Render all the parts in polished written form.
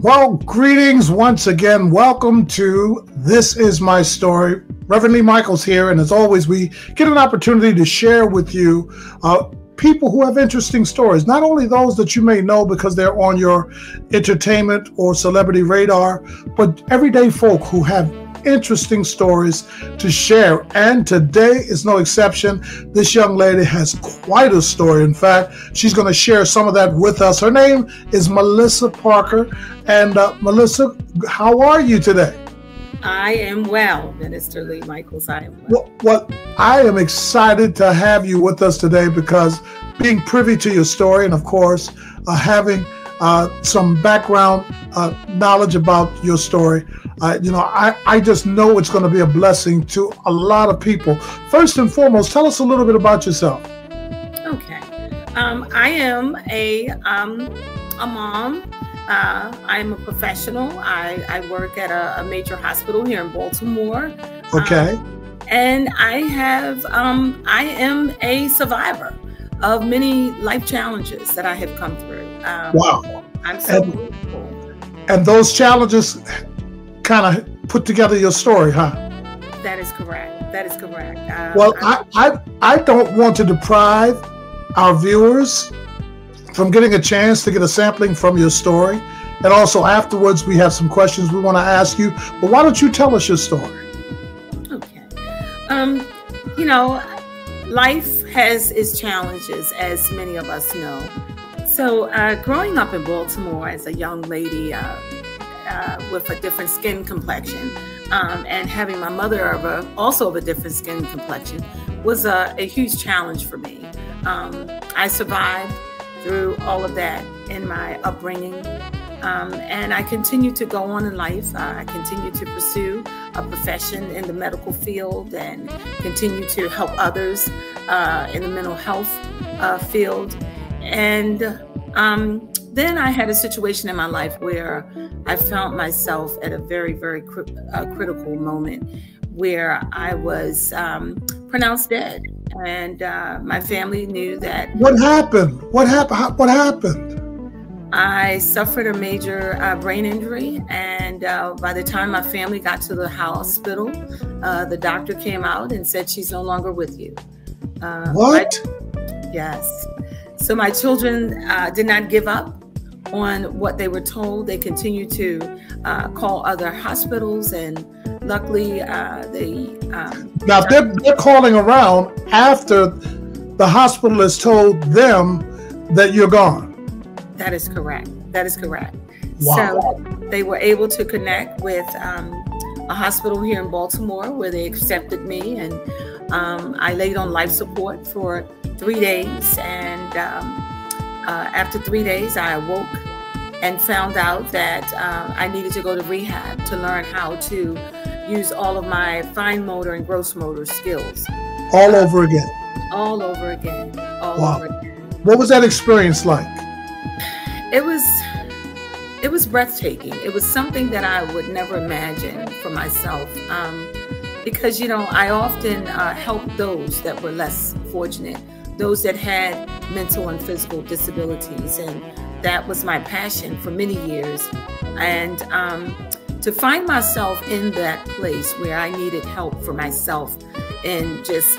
Well, greetings once again. Welcome to This Is My Story. Reverend Lee Michaels here, and as always, we get an opportunity to share with you people who have interesting stories, not only those that you may know because they're on your entertainment or celebrity radar, but everyday folk who have interesting stories to share. And today is no exception. This young lady has quite a story. In fact, she's going to share some of that with us. Her name is Melissa Parker. And Melissa, how are you today? I am well, Minister Lee Michaels. I am well. Well, I am excited to have you with us today because being privy to your story and, of course, having some background knowledge about your story, I just know it's going to be a blessing to a lot of people. First and foremost, tell us a little bit about yourself. Okay. I am a mom. I'm a professional. I work at a major hospital here in Baltimore. Okay. And I am a survivor of many life challenges that I have come through. Wow. I'm so grateful. And those challenges kind of put together your story, huh? That is correct. That is correct. Well, I don't want to deprive our viewers from getting a chance to get a sampling from your story. And also afterwards, we have some questions we want to ask you. But why don't you tell us your story? Okay. Life has its challenges, as many of us know. So growing up in Baltimore as a young lady with a different skin complexion and having my mother also of a different skin complexion was a huge challenge for me. I survived through all of that in my upbringing. And I continue to go on in life. I continue to pursue a profession in the medical field and continue to help others in the mental health field. And then I had a situation in my life where I found myself at a very, very critical moment where I was pronounced dead. And my family knew that. What happened? What happened? What happened? I suffered a major brain injury, and by the time my family got to the hospital, the doctor came out and said, "She's no longer with you." What? Yes. So my children did not give up on what they were told. They continued to call other hospitals, and luckily they... Now they're calling around after the hospital has told them that you're gone. That is correct. That is correct. Wow. So they were able to connect with a hospital here in Baltimore where they accepted me, and I laid on life support for 3 days. And after 3 days, I awoke and found out that I needed to go to rehab to learn how to use all of my fine motor and gross motor skills. All over again. All over again. Wow. Over again. What was that experience like? It was breathtaking. It was something that I would never imagine for myself, because I often helped those that were less fortunate, those that had mental and physical disabilities, and that was my passion for many years. And to find myself in that place where I needed help for myself and just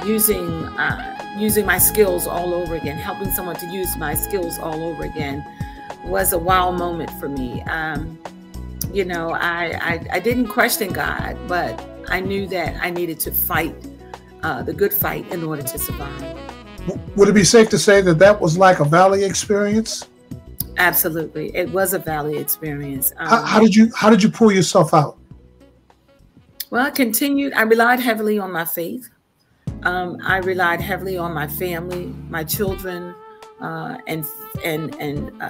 using my skills all over again, helping someone to use my skills all over again was a wow moment for me. I didn't question God, but I knew that I needed to fight the good fight in order to survive. Would it be safe to say that that was like a valley experience? Absolutely. It was a valley experience. How did you pull yourself out? Well, I relied heavily on my faith. I relied heavily on my family, my children, and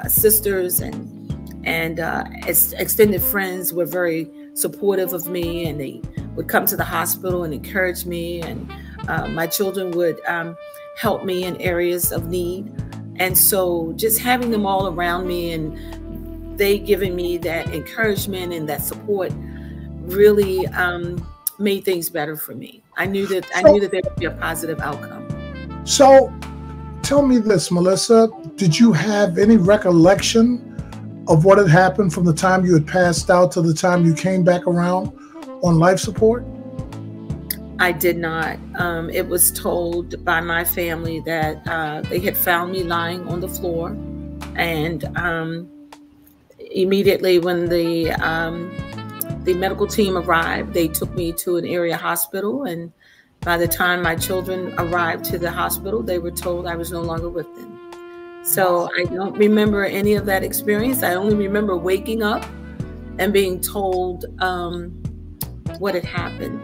sisters, and extended friends were very supportive of me, and they would come to the hospital and encourage me, and my children would help me in areas of need. And so just having them all around me and they giving me that encouragement and that support really made things better for me. I knew that there would be a positive outcome. So tell me this, Melissa, did you have any recollection of what had happened from the time you had passed out to the time you came back around on life support? I did not. It was told by my family that they had found me lying on the floor, and immediately when the medical team arrived, they took me to an area hospital, and by the time my children arrived to the hospital, they were told I was no longer with them. So I don't remember any of that experience. I only remember waking up and being told what had happened.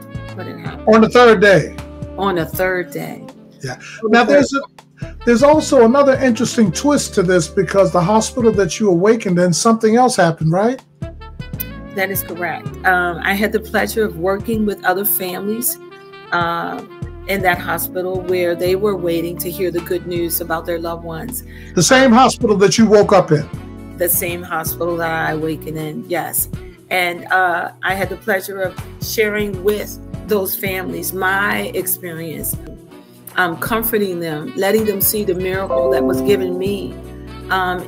On the third day. On the third day. Yeah. Now there's also another interesting twist to this, because the hospital that you awakened in, something else happened, right? That is correct. I had the pleasure of working with other families in that hospital where they were waiting to hear the good news about their loved ones. The same hospital that you woke up in? The same hospital that I awakened in, yes. And I had the pleasure of sharing with those families my experience, comforting them, letting them see the miracle that was given me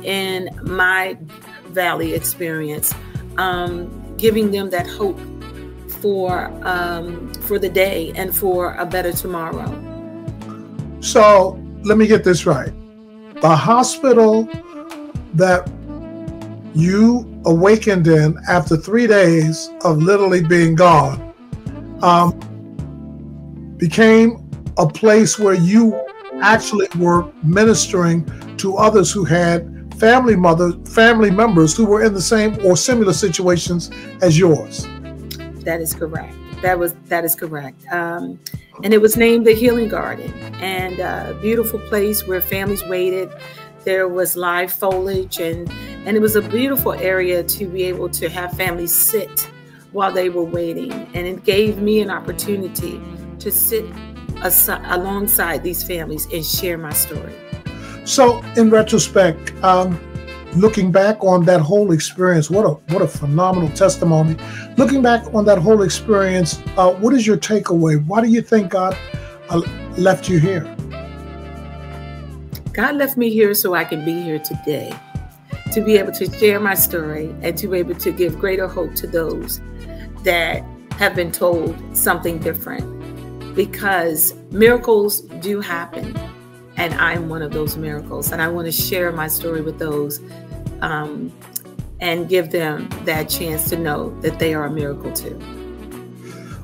in my valley experience, giving them that hope for the day and for a better tomorrow. So let me get this right. The hospital that you awakened in after 3 days of literally being gone became a place where you actually were ministering to others who had family members who were in the same or similar situations as yours. That is correct. That is correct. And it was named the Healing Garden, and a beautiful place where families waited. There was live foliage, and it was a beautiful area to be able to have families sit while they were waiting. And it gave me an opportunity to sit alongside these families and share my story. So in retrospect, looking back on that whole experience, what a phenomenal testimony. Looking back on that whole experience, what is your takeaway? Why do you think God left you here? God left me here so I can be here today, to be able to share my story and to be able to give greater hope to those that have been told something different, because miracles do happen. And I'm one of those miracles. And I want to share my story with those and give them that chance to know that they are a miracle too.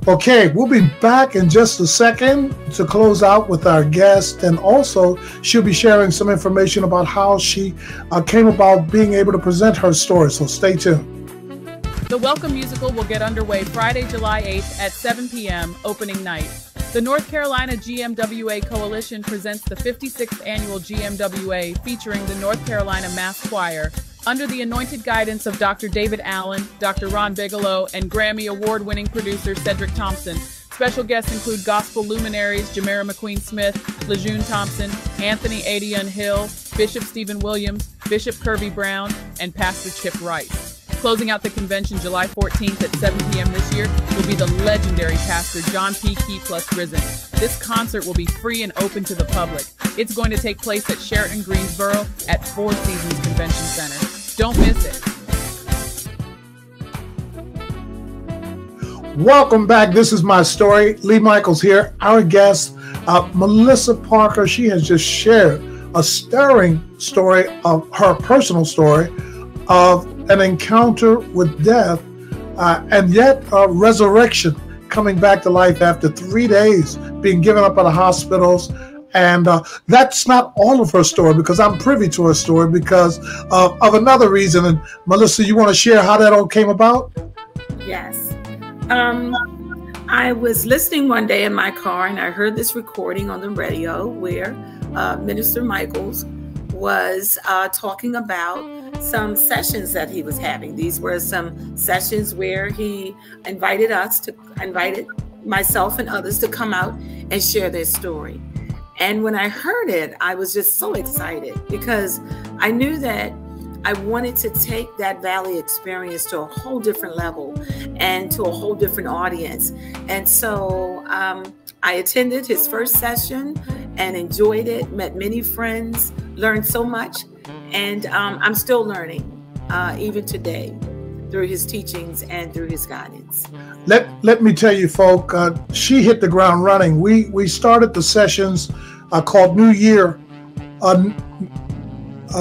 Okay, we'll be back in just a second to close out with our guest. And also, she'll be sharing some information about how she came about being able to present her story. So stay tuned. The Welcome Musical will get underway Friday, July 8th at 7 p.m. opening night. The North Carolina GMWA Coalition presents the 56th annual GMWA featuring the North Carolina Mass Choir under the anointed guidance of Dr. David Allen, Dr. Ron Bigelow, and Grammy Award-winning producer Cedric Thompson. Special guests include gospel luminaries Jamera McQueen Smith, LeJeune Thompson, Anthony Adion Hill, Bishop Stephen Williams, Bishop Kirby Brown, and Pastor Chip Rice. Closing out the convention July 14th at 7 p.m. this year will be the legendary Pastor John P. Key plus Risen. This concert will be free and open to the public. It's going to take place at Sheraton Greensboro at Four Seasons Convention Center. Don't miss it. Welcome back. This is my story. Lee Michaels here. Our guest, Melissa Parker, she has just shared a stirring story of her personal story of an encounter with death and yet a resurrection, coming back to life after 3 days being given up at the hospitals. And that's not all of her story, because I'm privy to her story because of another reason. And Melissa, you want to share how that all came about? Yes. I was listening one day in my car, and I heard this recording on the radio where Minister Michaels was talking about some sessions that he was having. These were some sessions where he invited myself and others to come out and share their story. And when I heard it, I was just so excited, because I knew that I wanted to take that Valley experience to a whole different level and to a whole different audience. And so I attended his first session and enjoyed it, met many friends, learned so much. And I'm still learning even today through his teachings and through his guidance. Let me tell you, folk, she hit the ground running. We started the sessions called New Year,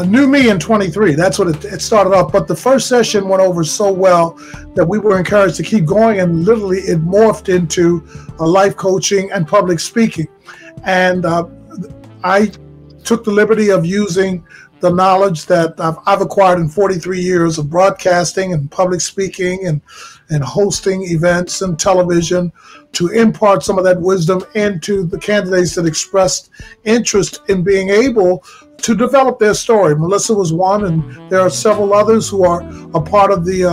New Me in 23. That's what it started off. But the first session went over so well that we were encouraged to keep going, and literally it morphed into life coaching and public speaking. And I took the liberty of using the knowledge that I've acquired in 43 years of broadcasting and public speaking and hosting events and television to impart some of that wisdom into the candidates that expressed interest in being able to develop their story. Melissa was one, and there are several others who are a part of the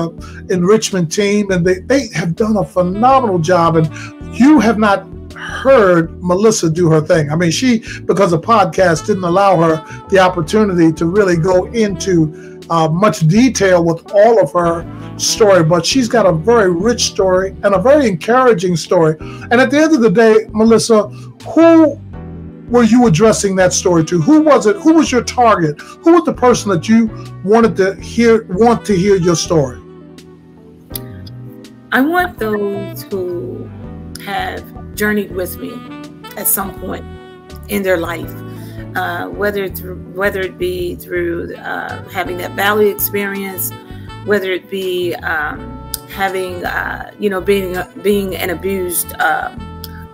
enrichment team, and they have done a phenomenal job. And you have not heard Melissa do her thing. I mean, she, because the podcast didn't allow her the opportunity to really go into much detail with all of her story, but she's got a very rich story and a very encouraging story. And at the end of the day, Melissa, who were you addressing that story to? Who was it? Who was your target? Who was the person that you wanted to hear your story? I want those who have journeyed with me at some point in their life, whether it be through having that Valley experience, whether it be having being an abused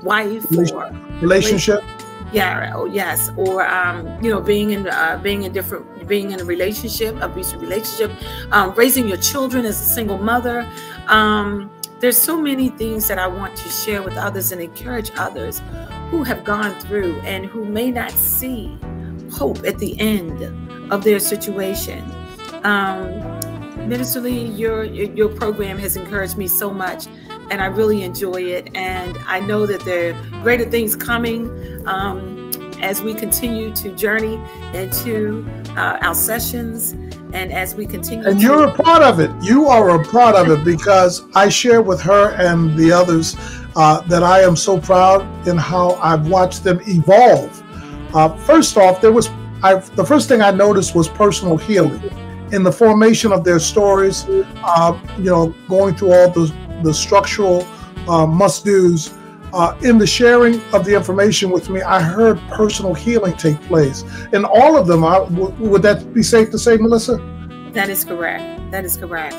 wife or relationship. Yeah. Oh, yes. Or being in a relationship, abusive relationship, raising your children as a single mother. There's so many things that I want to share with others and encourage others who have gone through and who may not see hope at the end of their situation. Minister Lee, your program has encouraged me so much, and I really enjoy it. And I know that there are greater things coming as we continue to journey into our sessions. And as we continue, and you're a part of it. You are a part of it, because I share with her and the others that I am so proud in how I've watched them evolve. First off, the first thing I noticed was personal healing in the formation of their stories. Going through all the structural must-dos. In the sharing of the information with me, I heard personal healing take place. And all of them, would that be safe to say, Melissa? That is correct. That is correct.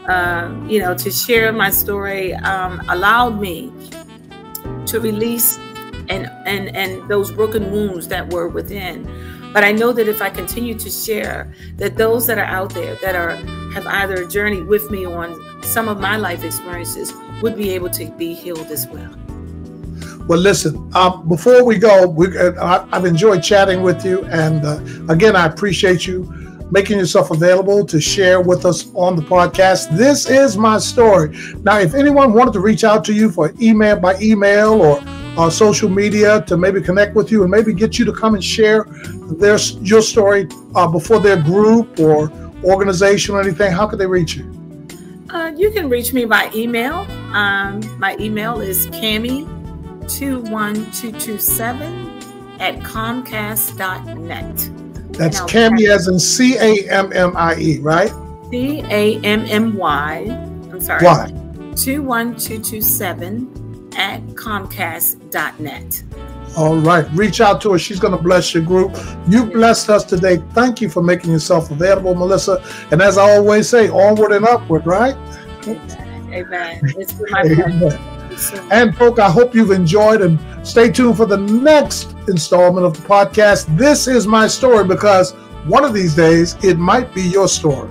To share my story allowed me to release and those broken wounds that were within. But I know that if I continue to share, that those that are out there that have either journeyed with me on some of my life experiences would be able to be healed as well. Well, listen, before we go, I've enjoyed chatting with you. And again, I appreciate you making yourself available to share with us on the podcast. This is my story. Now, if anyone wanted to reach out to you for by email or social media to maybe connect with you and maybe get you to come and share your story before their group or organization or anything, how could they reach you? You can reach me by email. My email is Cammie21227@comcast.net. That's Cammie as in Cammie, right? Cammie. I'm sorry. Why? 21227@comcast.net. All right. Reach out to her. She's going to bless your group. You blessed us today. Thank you for making yourself available, Melissa. And as I always say, onward and upward, right? Amen. It's been my pleasure. And folks, I hope you've enjoyed, and stay tuned for the next installment of the podcast. This is my story, because one of these days it might be your story.